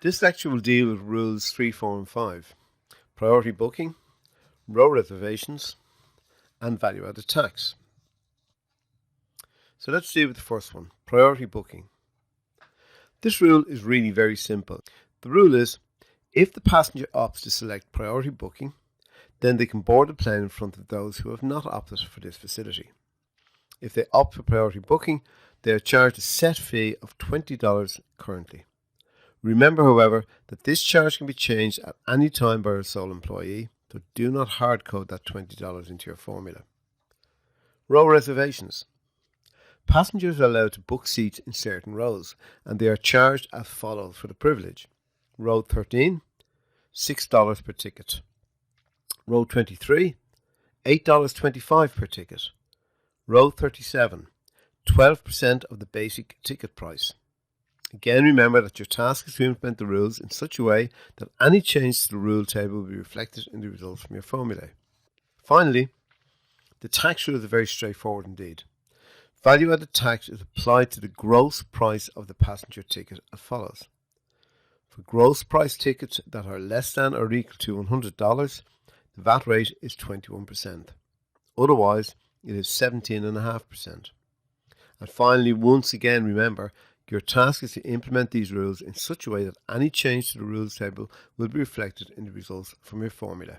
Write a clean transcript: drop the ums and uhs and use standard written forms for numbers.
This lecture will deal with rules 3, 4 and 5, priority booking, row reservations and value-added tax. So let's deal with the first one, priority booking. This rule is really very simple. The rule is, if the passenger opts to select priority booking, then they can board the plane in front of those who have not opted for this facility. If they opt for priority booking, they are charged a set fee of $20 currently. Remember, however, that this charge can be changed at any time by a sole employee, so do not hard-code that $20 into your formula. Row reservations. Passengers are allowed to book seats in certain rows, and they are charged as follows for the privilege. Row 13, $6 per ticket. Row 23, $8.25 per ticket. Row 37, 12% of the basic ticket price. Again, remember that your task is to implement the rules in such a way that any change to the rule table will be reflected in the results from your formulae. Finally, the tax rule is very straightforward indeed. Value-added tax is applied to the gross price of the passenger ticket as follows. For gross price tickets that are less than or equal to $100, the VAT rate is 21%. Otherwise, it is 17.5%. And finally, once again, remember, your task is to implement these rules in such a way that any change to the rules table will be reflected in the results from your formula.